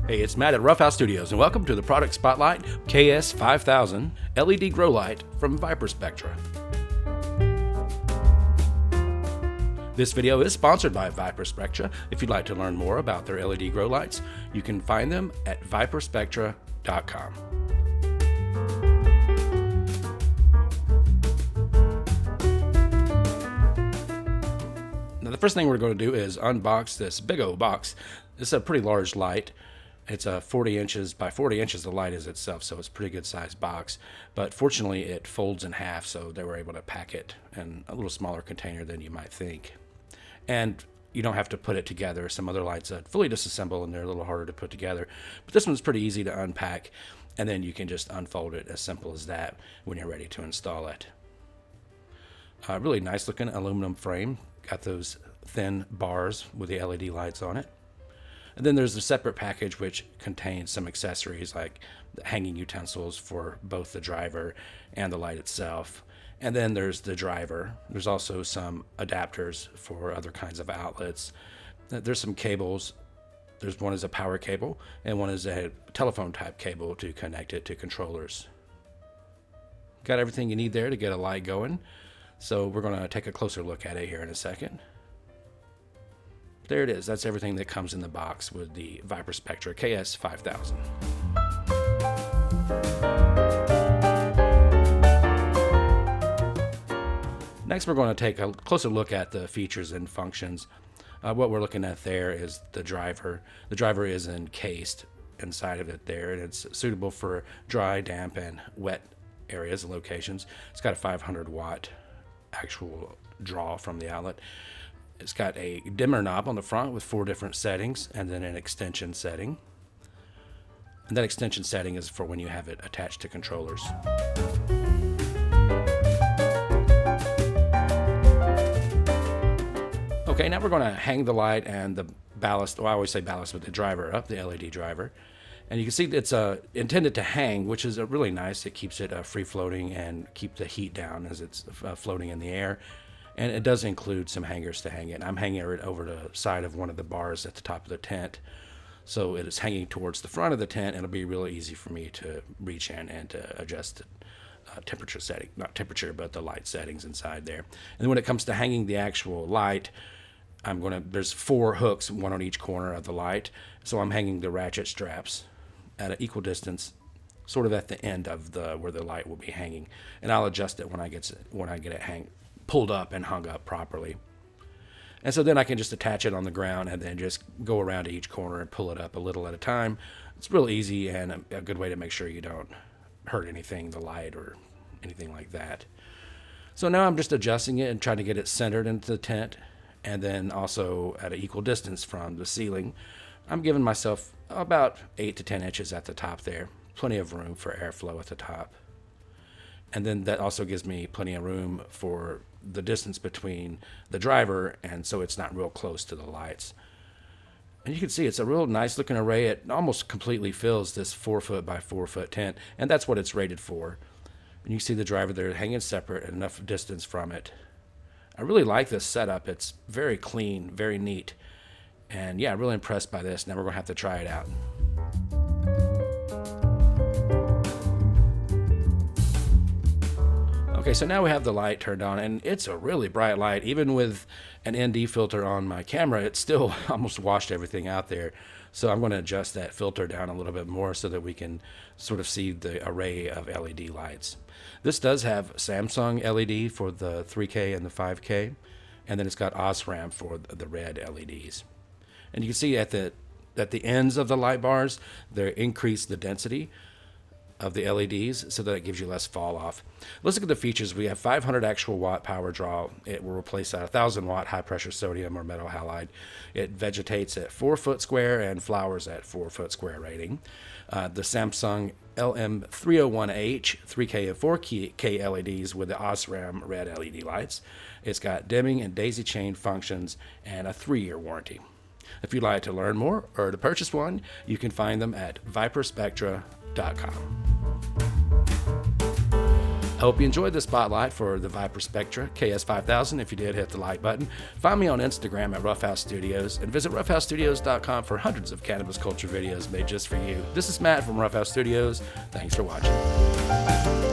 Hey, it's Matt at RuffHouse Studios, and welcome to the Product Spotlight KS5000 LED grow light from ViparSpectra. This video is sponsored by ViparSpectra. If you'd like to learn more about their LED grow lights, you can find them at ViparSpectra.com. Now, the first thing we're going to do is unbox this big old box. This is a pretty large light. It's a 40 inches by 40 inches the light is itself, so it's a pretty good sized box. But fortunately, it folds in half, so they were able to pack it in a little smaller container than you might think. And you don't have to put it together. Some other lights fully disassemble, and they're a little harder to put together. But this one's pretty easy to unpack, and then you can just unfold it as simple as that when you're ready to install it. Really nice looking aluminum frame. Got those thin bars with the LED lights on it. And then there's a separate package which contains some accessories like hanging utensils for both the driver and the light itself. And then there's the driver. There's also some adapters for other kinds of outlets. There's some cables. There's one is a power cable and one is a telephone type cable to connect it to controllers. Got everything you need there to get a light going. So we're going to take a closer look at it here in a second. There it is. That's everything that comes in the box with the ViparSpectra KS5000. Next, we're going to take a closer look at the features and functions. What we're looking at there is the driver. The driver is encased inside of it there, and it's suitable for dry, damp, and wet areas and locations. It's got a 500 watt actual draw from the outlet. It's got a dimmer knob on the front with 4 different settings and then an extension setting. And that extension setting is for when you have it attached to controllers. Okay, now we're going to hang the light and the ballast, well, I always say ballast with the driver up, the LED driver. And you can see it's intended to hang, which is really nice. It keeps it free floating and keep the heat down as it's floating in the air. And it does include some hangers to hang it. I'm hanging it over the side of one of the bars at the top of the tent. So it is hanging towards the front of the tent, and it'll be really easy for me to reach in and to adjust the temperature setting. Not temperature, but the light settings inside there. And then when it comes to hanging the actual light, there's 4 hooks, one on each corner of the light. So I'm hanging the ratchet straps at an equal distance, sort of at the end of where the light will be hanging. And I'll adjust it when I get it pulled up and hung up properly. And so then I can just attach it on the ground and then just go around to each corner and pull it up a little at a time. It's real easy and a good way to make sure you don't hurt anything, the light or anything like that. So now I'm just adjusting it and trying to get it centered into the tent, and then also at an equal distance from the ceiling. I'm giving myself about 8 to 10 inches at the top there. Plenty of room for airflow at the top. And then that also gives me plenty of room for the distance between the driver, and so it's not real close to the lights. And you can see it's a real nice looking array. It almost completely fills this 4 foot by 4 foot tent, and that's what it's rated for. And you see the driver there hanging separate and enough distance from it. I really like this setup. It's very clean, very neat. And yeah, really impressed by this. Now we're going to have to try it out. Okay, so now we have the light turned on, and it's a really bright light. Even with an ND filter on my camera, it still almost washed everything out there. So I'm going to adjust that filter down a little bit more so that we can sort of see the array of LED lights. This does have Samsung LED for the 3K and the 5K, and then it's got Osram for the red LEDs. And you can see at the ends of the light bars, they increase the density of the LEDs so that it gives you less fall off. Let's look at the features. We have 500 actual watt power draw. It will replace a 1000 watt high pressure sodium or metal halide. It vegetates at 4 foot square and flowers at 4 foot square rating. The Samsung LM301H 3K and 4K LEDs with the Osram red LED lights. It's got dimming and daisy chain functions and a 3-year warranty. If you'd like to learn more or to purchase one, you can find them at ViparSpectra.com. I hope you enjoyed the spotlight for the ViparSpectra KS5000. If you did, hit the like button. Find me on Instagram at RuffHouse Studios and visit ruffhousestudios.com for hundreds of cannabis culture videos made just for you. This is Matt from RuffHouse Studios. Thanks for watching.